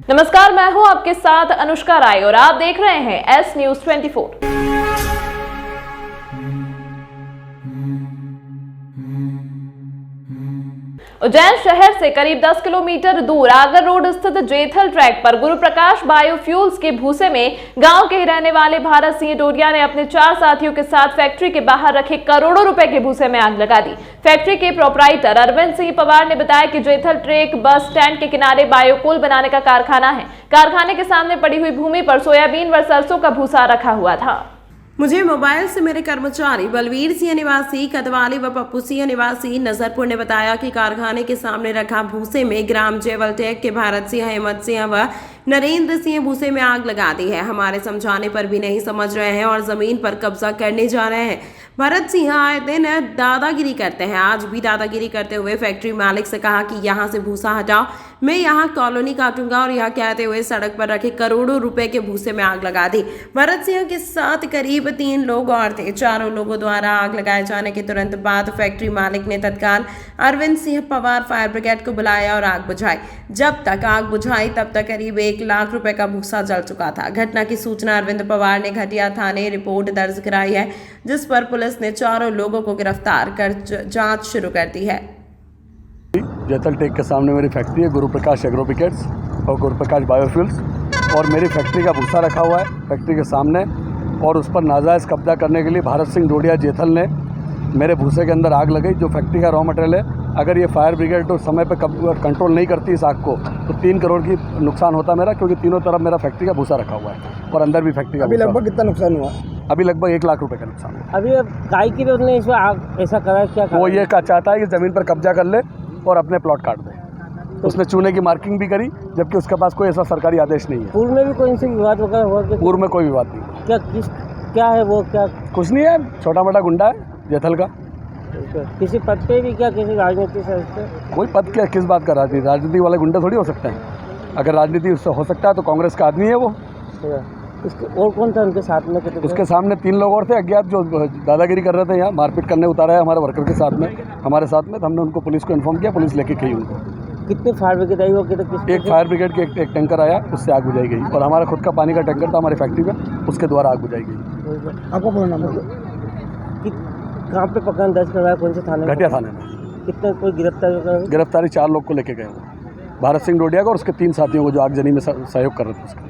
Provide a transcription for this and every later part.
नमस्कार, मैं हूं आपके साथ अनुष्का राय और आप देख रहे हैं एस न्यूज 24। उज्जैन शहर से करीब 10 किलोमीटर दूर आगर रोड स्थित जेथल ट्रैक पर गुरु प्रकाश बायोफ्यूल्स के भूसे में गांव के ही रहने वाले भारत सिंह डोडिया ने अपने 4 साथियों के साथ फैक्ट्री के बाहर रखे करोड़ों रुपए के भूसे में आग लगा दी। फैक्ट्री के प्रोपराइटर अरविंद सिंह पवार ने बताया कि जेथल ट्रैक बस स्टैंड के किनारे बायोकोल बनाने का कारखाना है। कारखाने के सामने पड़ी हुई भूमि पर सोयाबीन व सरसों का भूसा रखा हुआ था। मुझे मोबाइल से मेरे कर्मचारी बलवीर सिंह निवासी कदवाली व पप्पू सिंह निवासी नजरपुर ने बताया कि कारखाने के सामने रखा भूसे में ग्राम जेवलटेक के भारत सिंह, अहमद सिंह व नरेंद्र सिंह भूसे में आग लगा दी है। हमारे समझाने पर भी नहीं समझ रहे हैं और जमीन पर कब्जा करने जा रहे हैं। भरत सिंह आए दिन दादागिरी करते हैं। आज भी दादागिरी करते हुए फैक्ट्री मालिक से कहा कि यहाँ से भूसा हटाओ, मैं यहाँ कॉलोनी काटूंगा, और यह कहते हुए सड़क पर रखे करोड़ों रुपए के भूसे में आग लगा दी। भरत सिंह के साथ करीब 3 लोग और थे। चारों लोगों द्वारा आग लगाए जाने के तुरंत बाद फैक्ट्री मालिक ने तत्काल अरविंद सिंह पवार फायर ब्रिगेड को बुलाया और आग बुझाई। जब तक आग बुझाई तब तक करीब 1 लाख रुपए का भूसा जल चुका था। घटना की सूचना अरविंद पवार ने घटिया थाने रिपोर्ट दर्ज कराई है, जिस पर पुलिस ने चारों लोगों को गिरफ्तार कर जांच शुरू कर दी है। जेथल टेक के सामने मेरी फैक्ट्री है, गुरु प्रकाश एग्रोपिकेट्स और गुरु प्रकाश बायोफ्यूल्स, और मेरी फैक्ट्री का भूसा रखा हुआ है फैक्ट्री के सामने, और उस पर नाजायज़ कब्जा करने के लिए भारत सिंह डोडिया जेथल ने मेरे भूसे के अंदर आग लगाई, जो फैक्ट्री का रॉ मटेरियल है। अगर ये फायर ब्रिगेड तो समय पर कंट्रोल नहीं करती इस आग को तो 3 करोड़ की नुकसान होता मेरा, क्योंकि तीनों तरफ मेरा फैक्ट्री का भूसा रखा हुआ है और अंदर भी फैक्ट्री का। अभी लगभग कितना नुकसान हुआ? अभी लगभग 1 लाख रुपए का नुकसान हुआ। अभी काई की उसने इसमें आग ऐसा करा, क्या वो ये चाहता है कि ज़मीन पर कब्जा कर ले और अपने प्लॉट काट दे। तो उसने चूने की मार्किंग भी करी, जबकि उसके पास कोई ऐसा सरकारी आदेश नहीं है। पूर्व में भी कोई इनसे विवाद वगैरह हुआ? पूर्व में कोई विवाद नहीं। क्या है वो? क्या कुछ नहीं है, छोटा मोटा गुंडा है जेथल का। किसी पद पे भी क्या, किसी राजनीति से? कोई पद क्या, किस बात का राजनीति वाले गुंडे थोड़ी हो सकते हैं। अगर राजनीति हो सकता है तो कांग्रेस का आदमी है वो। और कौन था उनके साथ में? उसके सामने 3 लोग और थे अज्ञात, जो दादागिरी कर रहे थे, यहाँ मारपीट करने उतारा है हमारे वर्कर के साथ में, हमारे साथ में। तो हमने उनको पुलिस को इन्फॉर्म किया, पुलिस लेके गई उनको। कितने फायर ब्रिगेड आई? वो एक फायर ब्रिगेड के एक टैंकर आया, उससे आग बुझाई गई, और हमारा खुद का पानी का टैंकर था हमारी फैक्ट्री में, उसके द्वारा आग बुझाई गई। आपको बोलना कहाँ पे पकड़ दर्ज करवाया? कौन से थाने? घटिया थाने में। कितने कोई गिरफ्तारी 4 लोग को लेके गए वो, भारत सिंह डोडिया को और उसके 3 साथियों को जो आगजनी में सहयोग कर रहे थे उसका,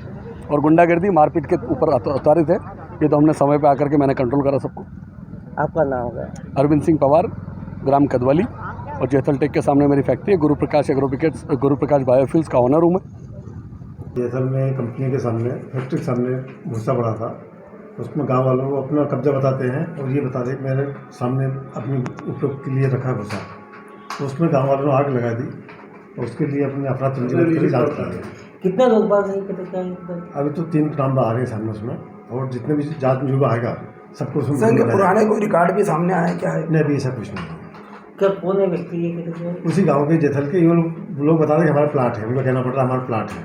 और गुंडागर्दी मारपीट के ऊपर उतारे थे। ये तो हमने समय पे आकर के मैंने कंट्रोल करा सबको। आपका नाम होगा? अरविंद सिंह पवार, ग्राम कदवाली, और जेथल टेक के सामने मेरी फैक्ट्री है, गुरु प्रकाश एग्रोपिकेट्स, गुरु प्रकाश बायोफ्यूल्स का ऑनर हूँ मैं। जेथल में कंपनी के सामने, फैक्ट्री के सामने भूसा पड़ा था, उसमें गांव वालों को अपना कब्जा बताते हैं और ये बताते हैं मेरे सामने अपने उपयोग के लिए रखा भूसा, तो उसमें गांव वालों ने आग लगा दी और उसके लिए अपने अपराध पंजीबद्ध कर जांच कर रहे हैं। कितने लोग बात नहीं? अभी तो 3 नाम आ रहे हैं सामने उसमें, और जितने भी जांच में जो आएगा सबको उसमें। पुराने कोई रिकॉर्ड भी सामने आए क्या है? नहीं, अभी ऐसा कुछ नहीं। क्या कौन है व्यक्ति ये? उसी गाँव के जेथल के ये लोग बता दें कि हमारा प्लाट है, उनको कहना पड़ रहा है हमारा प्लाट है।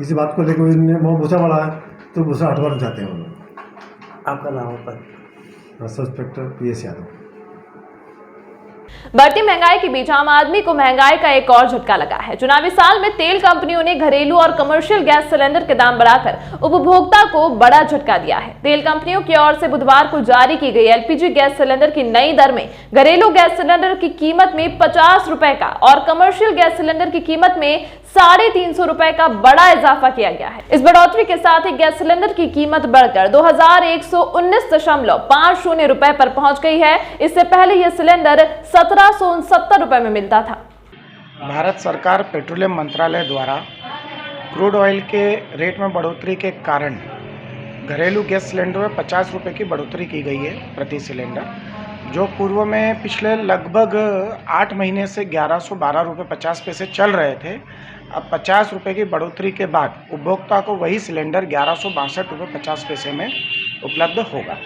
इसी बात को लेकर उन्होंने भूसा पड़ा है तो भूसा हटवाना चाहते हैं वो लोग। आपका नाम पर? Sub inspector PS Yadav. बढ़ती महंगाई के बीच आम आदमी को महंगाई का एक और झटका लगा है। चुनावी साल में तेल कंपनियों ने घरेलू और कमर्शियल गैस सिलेंडर के दाम बढ़ाकर उपभोक्ता को बड़ा झटका दिया है। तेल कंपनियों की ओर से बुधवार को जारी की गई LPG गैस सिलेंडर की नई दर में घरेलू गैस सिलेंडर की कीमत में 50 रुपए का और कमर्शियल गैस सिलेंडर की कीमत में 350 रुपए का बड़ा इजाफा किया गया है। इस बढ़ोतरी के साथ ही गैस सिलेंडर की कीमत बढ़कर 2119.50 रुपए पर पहुंच गई है। इससे पहले यह सिलेंडर 1769 रुपए में मिलता था। भारत सरकार पेट्रोलियम मंत्रालय द्वारा क्रूड ऑयल के रेट में बढ़ोतरी के कारण घरेलू गैस सिलेंडर में 50 रुपये की बढ़ोतरी की गई है प्रति सिलेंडर, जो पूर्व में पिछले लगभग 8 महीने से 1112 रुपये 50 पैसे चल रहे थे। अब 50 रुपये की बढ़ोतरी के बाद उपभोक्ता को वही सिलेंडर 1162 रुपये 50 पैसे में उपलब्ध होगा।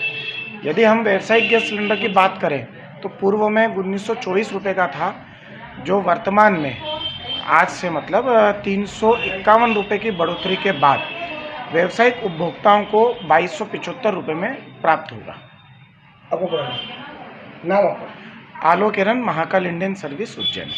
यदि हम व्यावसायिक गैस सिलेंडर की बात करें तो पूर्व में 1924 रुपये का था, जो वर्तमान में आज से मतलब 351 रुपये की बढ़ोतरी के बाद व्यावसायिक उपभोक्ताओं को 2275 रुपये में प्राप्त होगा। नाम आलोक किरण, महाकाल इंडियन सर्विस, उज्जैन।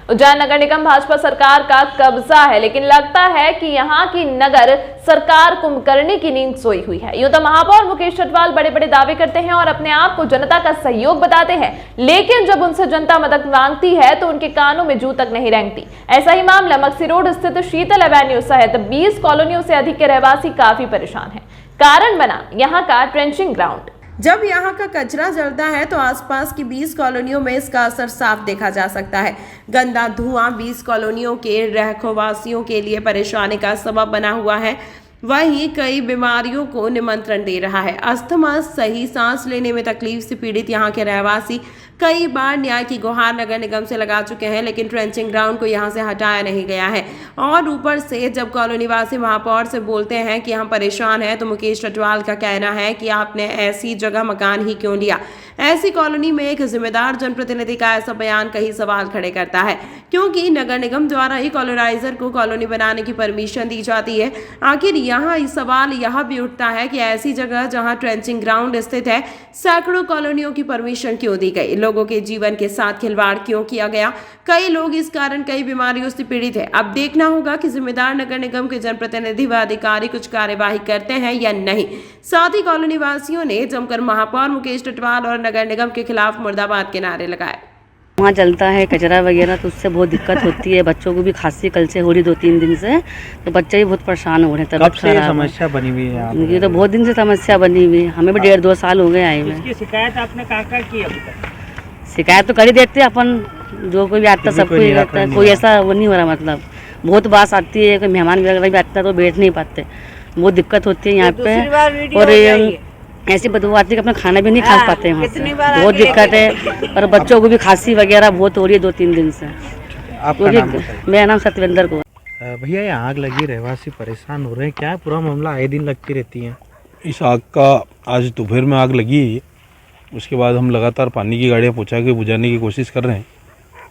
उज्जैन नगर निगम भाजपा सरकार का कब्जा है, लेकिन लगता है कि यहाँ की नगर सरकार कुंभकर्णी की नींद सोई हुई है। यूं तो महापौर मुकेश चटवाल बड़े बड़े दावे करते हैं और अपने आप को जनता का सहयोग बताते हैं, लेकिन जब उनसे जनता मदद मांगती है तो उनके कानों में जू तक नहीं रेंगती। ऐसा ही मामला मक्सी रोड स्थित शीतल एवेन्यू सहित 20 कॉलोनियों से अधिक के रहवासी काफी परेशान हैं। कारण बना यहाँ का ट्रेंचिंग ग्राउंड। जब यहाँ का कचरा जलता है तो आसपास की 20 कॉलोनियों में इसका असर साफ देखा जा सकता है। गंदा धुआं 20 कॉलोनियों के रहवासियों के लिए परेशानी का सबब बना हुआ है, वहीं कई बीमारियों को निमंत्रण दे रहा है। अस्थमा, सही सांस लेने में तकलीफ से पीड़ित यहाँ के रहवासी कई बार न्याय की गुहार नगर निगम से लगा चुके हैं, लेकिन ट्रेंचिंग ग्राउंड को यहाँ से हटाया नहीं गया है। और ऊपर से जब कॉलोनी वासी महापौर से बोलते हैं कि हम परेशान हैं, तो मुकेश चटवाल का कहना है कि आपने ऐसी जगह मकान ही क्यों लिया। ऐसी कॉलोनी में एक जिम्मेदार जनप्रतिनिधि का ऐसा बयान कई सवाल खड़े करता है, क्योंकि नगर निगम द्वारा ही कॉलोनाइजर को कॉलोनी बनाने की परमिशन दी जाती है। आखिर यहाँ सवाल यह भी उठता है कि ऐसी जगह जहाँ ट्रेंचिंग ग्राउंड स्थित है, सैकड़ों कॉलोनियों की परमिशन क्यों दी गई? लोगों के जीवन के साथ खिलवाड़ क्यों किया गया? कई लोग इस कारण कई बीमारियों से पीड़ित है। अब देखना होगा कि जिम्मेदार नगर निगम के जनप्रतिनिधि व अधिकारी कुछ कार्यवाही करते हैं या नहीं। साथ ही कॉलोनी वासियों ने जमकर महापौर मुकेश चटवाल और नगर निगम के खिलाफ मुर्दाबाद के नारे लगाए। वहाँ जलता है कचरा वगैरह, तो उससे बहुत दिक्कत होती है। बच्चों को भी खांसी कल से हो रही 2-3 दिन से, तो बच्चे भी बहुत परेशान हो रहे हैं। कब से समस्या बनी हुई है? ये तो बहुत दिन से समस्या बनी हुई है, हमें भी 1.5-2 साल हो गए आए हुए। इसकी शिकायत आपने कहाँ की अभी तक? शिकायत तो कर ही देते हैं अपन, जो कोई भी आता है सबको ये लगता है, कोई ऐसा वो नहीं हो रहा। मतलब बहुत बात आती है, कोई मेहमान वगैरह भी आता है तो बैठ नहीं पाते, बहुत दिक्कत होती है यहाँ पे। और ऐसी बदबू आती है कि अपना खाना भी नहीं खा पाते हैं, वहाँ से बहुत दिक्कत है। और बच्चों को भी खांसी वगैरह बहुत हो रही है 2-3 दिन से। आपका नाम? मेरा नाम सत्यवेंद्र को। भैया ये आग लगी, रहवासी परेशान हो रहे हैं, क्या है पूरा मामला? आए दिन लगती रहती है। इस आग का आज दोपहर में आग लगी है, उसके बाद हम लगातार पानी की गाड़ियाँ पहुँचा के बुझाने की कोशिश कर रहे हैं,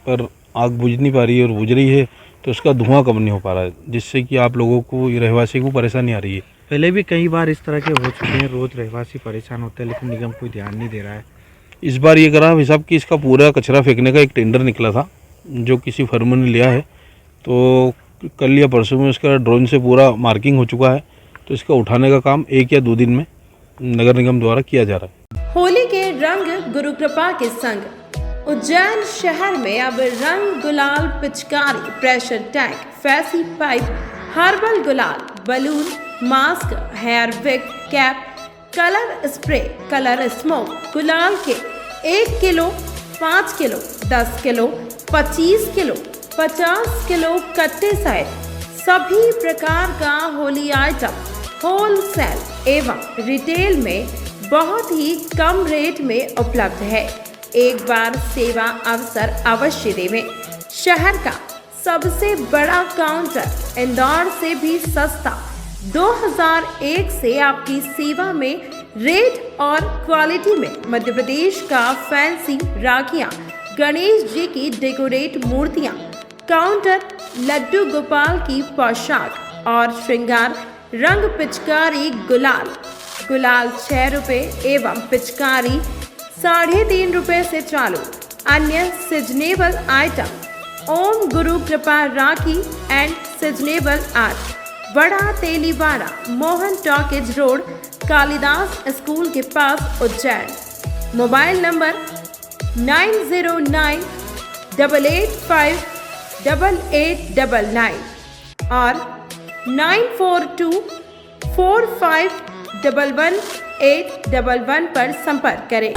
पर आग बुझ नहीं पा रही है। और बुझ रही है तो उसका धुआं कम नहीं हो पा रहा है, जिससे कि आप लोगों को, रहवासी को परेशानी आ रही है। पहले भी कई बार इस तरह के हो चुके हैं, रोज रहवासी परेशान होते हैं, लेकिन निगम कोई ध्यान नहीं दे रहा है। इस बार ये करा हिसाब कि इसका पूरा कचरा फेंकने का एक टेंडर निकला था, जो किसी फर्म ने लिया है, तो कल या परसों में उसका ड्रोन से पूरा मार्किंग हो चुका है। तो इसका उठाने का काम 1 या 2 दिन में नगर निगम द्वारा किया जा रहा है। होली के रंग गुरु कृपा के संग उज्जैन शहर में अब रंग, गुलाल, पिचकारी, pressure tank, fancy pipe, herbal गुलाल, balloon, mask, hair wig, cap, colour spray, colour smoke, गुलाल के 1 kilo, 5 kilo, 10 kilo, 25 kilo, 50 kilo कट्टे सहित सभी प्रकार का होली आइटम होलसेल एवं रिटेल में बहुत ही कम रेट में उपलब्ध है। एक बार सेवा अवसर अवश्य देवें। शहर का सबसे बड़ा काउंटर इंदौर से भी सस्ता 2001 से आपकी सेवा में रेट और क्वालिटी में मध्य प्रदेश का फैंसी राखियां, गणेश जी की डेकोरेट मूर्तियां, काउंटर, लड्डू गोपाल की पोशाक और श्रृंगार, रंग, पिचकारी, गुलाल 6 रुपये एवं पिचकारी 3.5 रुपये से चालू। अन्य सीजनेबल आइटम ओम गुरु कृपा राखी एंड सीजनेबल आर्ट, बड़ा Teliwada, Mohan talkies road, Kalidas school के पास, उज्जैन। मोबाइल नंबर 9098858899 और 9424511811 पर संपर्क करें।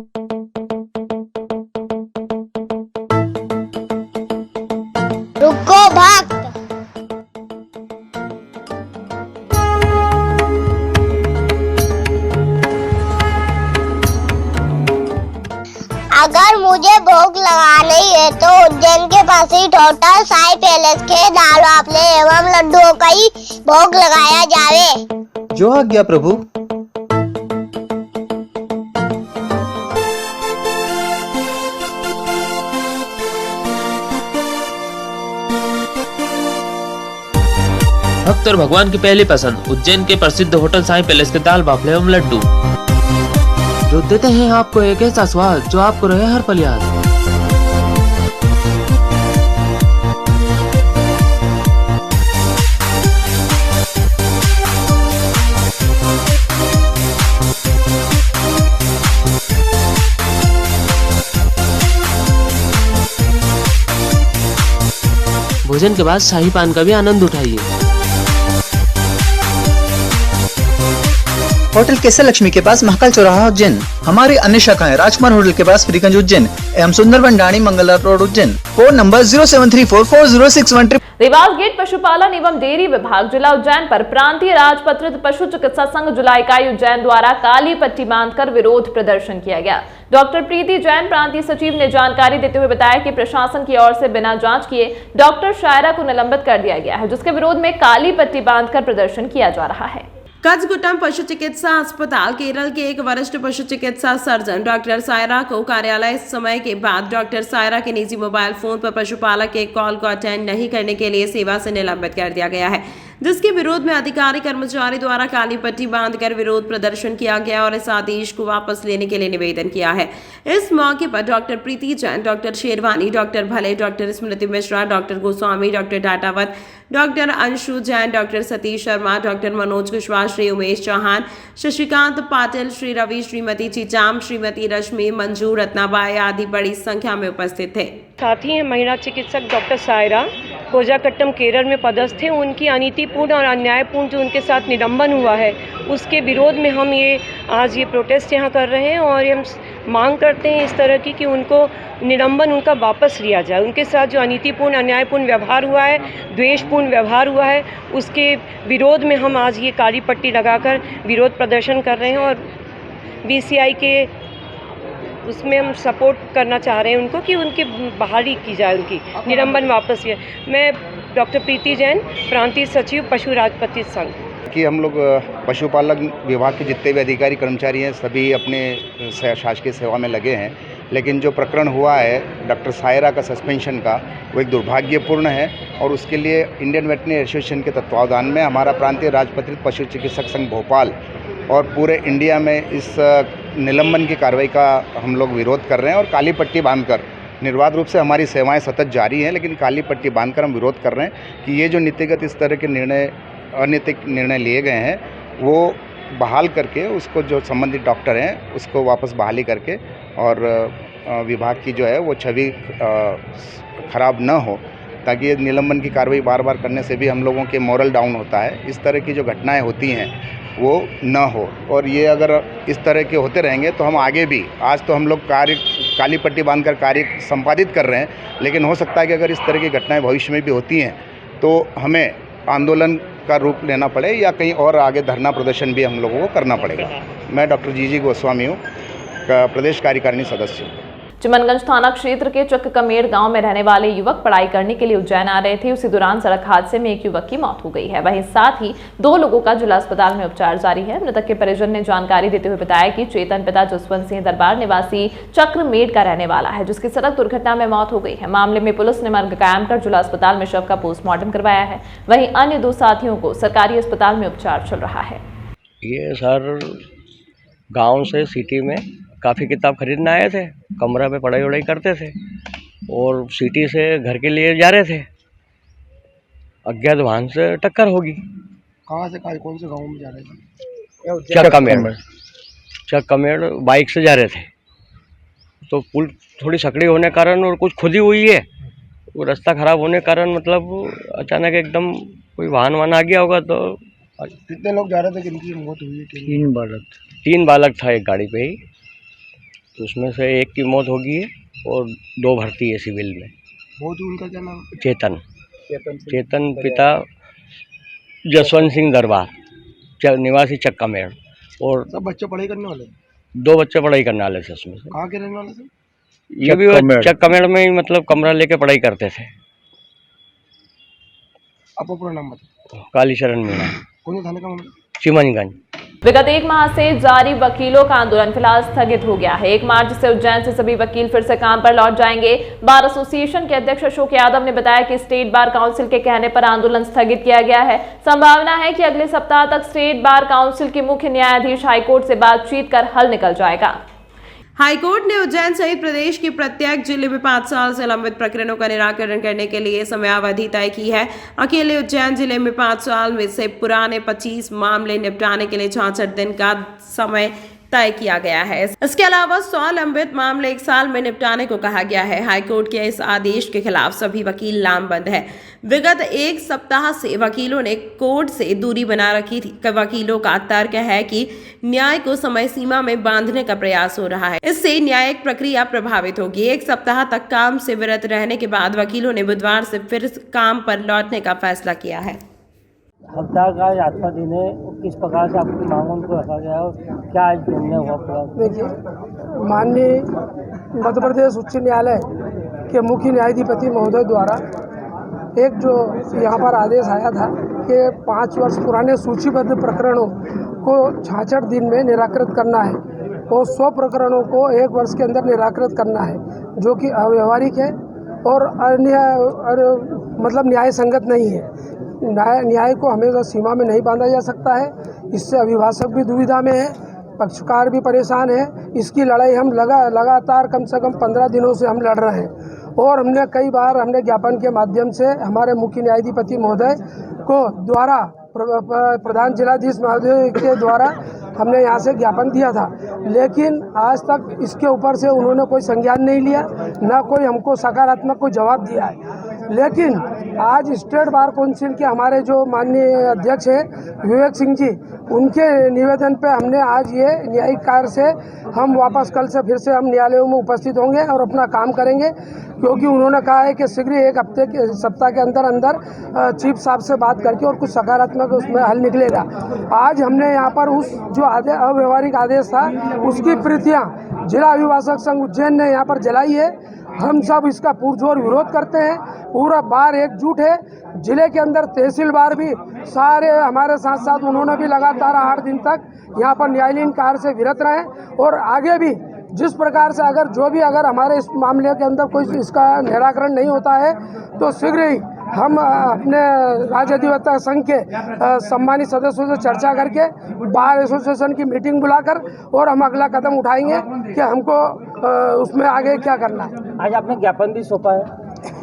रुको भक्त, अगर मुझे भोग लगानी है तो उज्जैन के पास ही होटल साई पैलेस के दाल बाफले एवं लड्डुओं का ही भोग लगाया जावे। जो आज्ञा प्रभु। भक्त और भगवान की पहली पसंद उज्जैन के प्रसिद्ध होटल साई पैलेस के दाल बाफले एवं लड्डू, जो देते हैं आपको एक ऐसा स्वाद जो आपको रहे हर पल याद। भोजन के बाद शाही पान का भी आनंद उठाइए। होटल केसर लक्ष्मी के पास महाकाल चौराहा उज्जैन। हमारी अन्य शाखाएं राजकुमार होटल के पास फ्रीगंज उज्जैन एवं सुंदरबन डाणी Mangla road Ujjain. Phone number 07344061। Dewas gate पशुपालन एवं डेयरी विभाग जिला उज्जैन पर प्रांतीय राजपत्रित पशु चिकित्सा संघ जुलाई इकाई उज्जैन द्वारा काली पट्टी बांधकर विरोध प्रदर्शन किया गया। डॉक्टर प्रीति जैन प्रांतीय सचिव ने जानकारी देते हुए बताया कि प्रशासन की ओर से बिना जांच किए डॉक्टर शायरा को निलंबित कर दिया गया है, जिसके विरोध में काली पट्टी बांधकर प्रदर्शन किया जा रहा है। कचगुटम पशु चिकित्सा अस्पताल केरल के एक वरिष्ठ पशु चिकित्सा सर्जन डॉक्टर सायरा को कार्यालय समय के बाद डॉक्टर सायरा के निजी मोबाइल फोन पर पशुपालक के कॉल को अटेंड नहीं करने के लिए सेवा से निलंबित कर दिया गया है, जिसके विरोध में अधिकारी कर्मचारी द्वारा काली पट्टी बांधकर विरोध प्रदर्शन किया गया और इस आदेश को वापस लेने के लिए निवेदन किया है। इस मौके पर doctor Preeti Jain, doctor Sherwani, doctor Bhale, doctor Smriti Mishra, doctor Goswami, doctor Tatawat, doctor Anshu Jain, doctor Satish Sharma, doctor Manoj Kushwaha, Shri Umesh Chauhan, Shashikant Patil, Shri Ravi, Shrimati Chicham, Shrimati Rashmi, Manju, Ratnabai आदि बड़ी संख्या में उपस्थित थे। साथ ही महिला चिकित्सक डॉक्टर सायरा कोजाकट्टम केरल में पदस्थ थे। उनकी अनीतिपूर्ण और अन्यायपूर्ण जो उनके साथ निलंबन हुआ है, उसके विरोध में हम आज ये प्रोटेस्ट यहाँ कर रहे हैं और हम मांग करते हैं इस तरह की कि उनको निलंबन उनका वापस लिया जाए। उनके साथ जो अनीतिपूर्ण अन्यायपूर्ण व्यवहार हुआ है, द्वेषपूर्ण व्यवहार हुआ है, उसके विरोध में हम आज ये काली पट्टी लगाकर विरोध प्रदर्शन कर रहे हैं और BCI के उसमें हम सपोर्ट करना चाह रहे हैं उनको कि उनकी बहाली की जाए, उनकी निलंबन वापस लिया। मैं डॉक्टर प्रीति जैन, प्रांतीय सचिव पशु राजपत्रित संघ। कि हम लोग पशुपालन विभाग के जितने भी अधिकारी कर्मचारी हैं सभी अपने शासकीय सेवा में लगे हैं, लेकिन जो प्रकरण हुआ है डॉक्टर सायरा का सस्पेंशन का, वो एक दुर्भाग्यपूर्ण है और उसके लिए इंडियन वेटरनरी एसोसिएशन के तत्वावधान में हमारा प्रांतीय राजपत्रित पशु चिकित्सक संघ भोपाल और पूरे इंडिया में इस निलंबन की कार्रवाई का हम लोग विरोध कर रहे हैं और काली पट्टी बांधकर निर्बाध रूप से हमारी सेवाएं सतत जारी हैं, लेकिन काली पट्टी बांधकर हम विरोध कर रहे हैं कि ये जो नीतिगत इस तरह के अनैतिक निर्णय लिए गए हैं वो बहाल करके उसको जो संबंधित डॉक्टर हैं उसको वापस बहाली करके और विभाग की जो है वो छवि खराब न हो, ताकि ये निलंबन की कार्रवाई बार बार करने से भी हम लोगों के मोरल डाउन होता है। इस तरह की जो घटनाएं होती हैं वो न हो और ये अगर इस तरह के होते रहेंगे तो हम आगे भी, आज तो हम लोग काली पट्टी बांधकर कार्य संपादित कर रहे हैं, लेकिन हो सकता है कि अगर इस तरह की घटनाएं भविष्य में भी होती हैं तो हमें आंदोलन का रूप लेना पड़े या कहीं और आगे धरना प्रदर्शन भी हम लोगों को करना पड़ेगा। मैं डॉक्टर जीजी गोस्वामी हूँ, प्रदेश कार्यकारिणी सदस्य हूँ। चिमनगंज थाना क्षेत्र के चक्कमेड़ गांव में रहने वाले युवक पढ़ाई करने के लिए उज्जैन आ रहे थे। उसी दौरान सड़क हादसे में एक युवक की मौत हो गई है, वहीं साथ ही 2 लोगों का जिला अस्पताल में उपचार जारी है। मृतक के परिजन ने जानकारी देते हुए बताया कि चेतन पिता जसवंत सिंह दरबार निवासी चक्कमेड़ का रहने वाला है, जिसकी सड़क दुर्घटना में मौत हो गई है। मामले में पुलिस ने मर्ग कायम कर जिला अस्पताल में शव का पोस्टमार्टम करवाया है, वहीं अन्य 2 साथियों को सरकारी अस्पताल में उपचार चल रहा है। ये सर गाँव से सिटी में काफ़ी किताब खरीदने आए थे, कमरा पे पढ़ाई वढ़ाई करते थे और सिटी से घर के लिए जा रहे थे, अज्ञात वाहन से टक्कर होगी। कहाँ से कौन से गांव में जा रहे थे? चक्कमेड़ बाइक से जा रहे थे, तो पुल थोड़ी सकड़ी होने कारण और कुछ खुदी हुई है, वो रास्ता खराब होने कारण मतलब अचानक एकदम कोई वाहन आ गया होगा। तो कितने लोग जा रहे थे, किनकी मौत हुई है? 3 बालक था एक गाड़ी पे ही, तो उसमें से एक की मौत हो गई है और 2 भर्ती है सिविल में। बहुत उनका क्या नाम? चेतन पिता जसवंत सिंह दरबार निवासी चक्कमेड़। और सब बच्चे पढ़ाई करने वाले? 2 बच्चे पढ़ाई करने वाले थे उसमें से। कहाँ के रहने वाले थे? ये भी चक्कमेड़ में ही मतलब कमरा लेके पढ़ाई करते थे। आपका पूरा नाम बताओ। कालीचरण मीणा। कौन थाने का मामला? चिमनगंज। विगत 1 माह से जारी वकीलों का आंदोलन फिलहाल स्थगित हो गया है। 1 मार्च से उज्जैन से सभी वकील फिर से काम पर लौट जाएंगे। बार एसोसिएशन के अध्यक्ष अशोक यादव ने बताया कि स्टेट बार काउंसिल के कहने पर आंदोलन स्थगित किया गया है। संभावना है कि अगले सप्ताह तक स्टेट बार काउंसिल के मुख्य न्यायाधीश हाईकोर्ट से बातचीत कर हल निकल जाएगा। हाईकोर्ट ने उज्जैन सहित प्रदेश के प्रत्येक जिले में 5 साल से लंबित प्रकरणों का निराकरण करने के लिए समयावधि तय की है। अकेले उज्जैन जिले में 5 साल में से पुराने 25 मामले निपटाने के लिए 66 दिन का समय तय किया गया है। इसके अलावा 100 लंबित मामले 1 साल में निपटाने को कहा गया है। हाईकोर्ट के इस आदेश के खिलाफ सभी वकील लामबंद है। विगत 1 सप्ताह से वकीलों ने कोर्ट से दूरी बना रखी थी। वकीलों का तर्क है कि न्याय को समय सीमा में बांधने का प्रयास हो रहा है, इससे न्यायिक प्रक्रिया प्रभावित होगी। 1 सप्ताह तक काम से विरत रहने के बाद वकीलों ने बुधवार से फिर काम पर लौटने का फैसला किया है। हफ्ता का आज 8वां दिन है, किस प्रकार से आपकी मांगों को रखा गया और क्या आज निर्णय हुआ पूरा? देखिए, माननीय मध्य प्रदेश उच्च न्यायालय के मुख्य न्यायाधिपति महोदय द्वारा एक जो यहाँ पर आदेश आया था कि 5 वर्ष पुराने सूचीबद्ध प्रकरणों को 66 दिन में निराकृत करना है और 100 प्रकरणों को 1 वर्ष के अंदर निराकृत करना है, जो कि अव्यवहारिक है और मतलब न्याय संगत नहीं है। न्याय को हमेशा सीमा में नहीं बांधा जा सकता है। इससे अभिभाषक भी दुविधा में है, पक्षकार भी परेशान है। इसकी लड़ाई हम लगातार कम से कम 15 दिनों से हम लड़ रहे हैं और हमने कई बार ज्ञापन के माध्यम से हमारे मुख्य न्यायाधिपति महोदय को द्वारा प्रधान जिलाधीश महोदय के द्वारा हमने यहाँ से ज्ञापन दिया था, लेकिन आज तक इसके ऊपर से उन्होंने कोई संज्ञान नहीं लिया, ना कोई हमको सकारात्मक कोई जवाब दिया है। लेकिन आज स्टेट बार काउंसिल के हमारे जो माननीय अध्यक्ष हैं विवेक सिंह जी, उनके निवेदन पे हमने आज ये न्यायिक कार्य से हम वापस कल से फिर से हम न्यायालयों में उपस्थित होंगे और अपना काम करेंगे, क्योंकि उन्होंने कहा है कि शीघ्र 1 सप्ताह के अंदर चीफ साहब से बात करके और कुछ सकारात्मक उसमें हल निकलेगा। आज हमने यहाँ पर उस जो अव्यवहारिक आदेश था उसकी प्रतियाँ जिला अभिभाषक संघ उज्जैन ने यहाँ पर जलाई है। हम सब इसका पुरजोर विरोध करते हैं। पूरा बार एकजुट है। जिले के अंदर तहसील बार भी सारे हमारे साथ साथ उन्होंने भी लगातार 8 दिन तक यहाँ पर न्यायालयीन कार्य से विरत रहे और आगे भी जिस प्रकार से अगर हमारे इस मामले के अंदर कोई इसका निराकरण नहीं होता है तो शीघ्र ही हम अपने राज्य अधिवक्ता संघ के सम्मानित सदस्यों से चर्चा करके बार एसोसिएशन की मीटिंग बुलाकर और हम अगला कदम उठाएंगे कि हमको उसमें आगे क्या करना है। आज आपने ज्ञापन भी सौंपा है?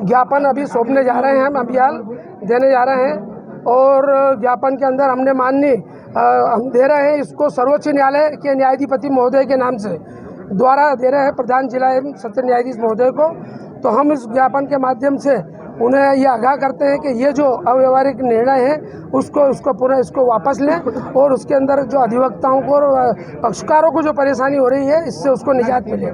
ज्ञापन अभी सौंपने जा रहे हैं, हम अभियान देने जा रहे हैं और ज्ञापन के अंदर हमने हम दे रहे हैं इसको सर्वोच्च न्यायालय के न्यायाधिपति महोदय के नाम से द्वारा दे रहे हैं प्रधान जिला एवं सत्र न्यायाधीश महोदय को। तो हम इस ज्ञापन के माध्यम से उन्हें ये आगाह करते हैं कि ये जो अव्यवहारिक निर्णय है उसको पुनः इसको वापस लें और उसके अंदर जो अधिवक्ताओं को और पक्षकारों को जो परेशानी हो रही है इससे उसको निजात मिले।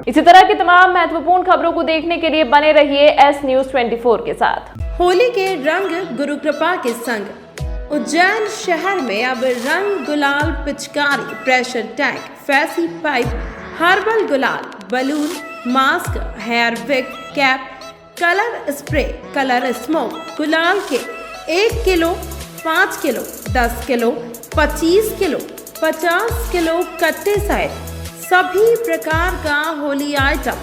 इसी तरह की तमाम महत्वपूर्ण खबरों को देखने के लिए बने रहिए एस न्यूज 24 के साथ। होली के रंग गुरु कृपा के संग उज्जैन शहर में अब रंग गुलाल पिचकारी, pressure tank, fancy pipe, herbal गुलाल, balloon, mask, hair wig, cap, colour spray, colour smoke, गुलाल के 1 kilo, 5 kilo, 10 kilo, 25 kilo, 50 kilo कट्टे सहित सभी प्रकार का होली आइटम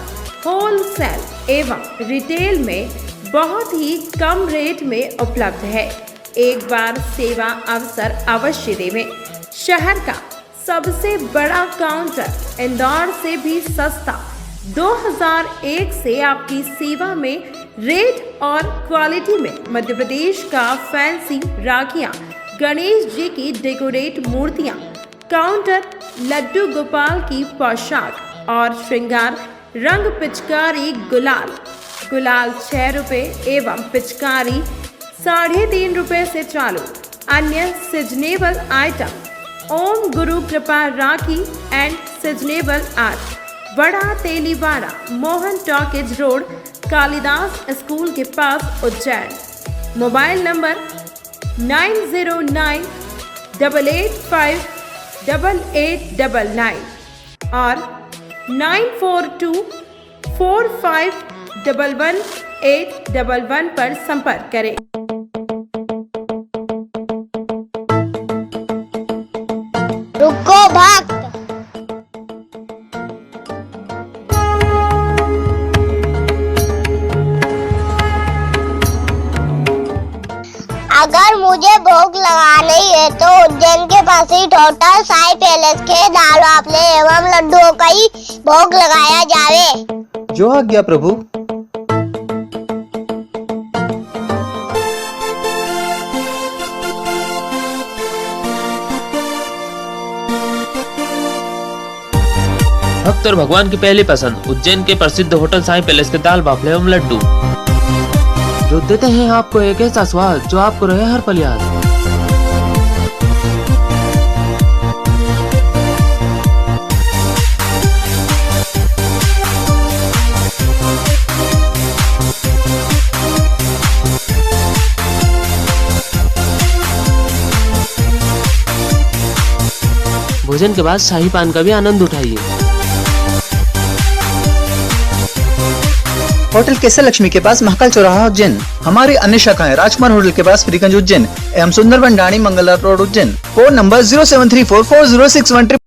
होलसेल एवं रिटेल में बहुत ही कम रेट में उपलब्ध है। एक बार सेवा अवसर अवश्य देवें। शहर का सबसे बड़ा काउंटर इंदौर से भी सस्ता 2001 से आपकी सेवा में रेट और क्वालिटी में मध्य प्रदेश का फैंसी राखियां, गणेश जी की डेकोरेट मूर्तियां, काउंटर, लड्डू गोपाल की पोशाक और श्रृंगार, रंग पिचकारी गुलाल 6 रुपये एवं पिचकारी 3.5 रुपये से चालू। अन्य सीजनेबल आइटम ओम गुरु कृपा राखी एंड सीजनेबल आर्ट, बड़ा Teliwada, Mohan talkies road, Kalidas school के पास उज्जैन। मोबाइल नंबर 9098858899 और 9424511811 पर संपर्क करें। रुको भक्त। अगर मुझे भोग लगानी है तो उज्जैन के पास ही होटल साई पैलेस के दाल बाफले एवं लड्डुओं का ही भोग लगाया जावे। जो आज्ञा प्रभु। भक्त और भगवान की पहली पसंद उज्जैन के प्रसिद्ध होटल साईं पैलेस के दाल बाफले एवं लड्डू, जो देते हैं आपको एक ऐसा स्वाद जो आपको रहे हर पल याद। भोजन के बाद शाही पान का भी आनंद उठाइए। होटल केसर लक्ष्मी के पास महाकाल चौराहा उज्जैन। हमारी अन्य शाखाएं राजकुमार होटल के पास फ्रीगंज उज्जैन एवं सुंदरबन डाणी Mangla road Ujjain. Phone number 07344061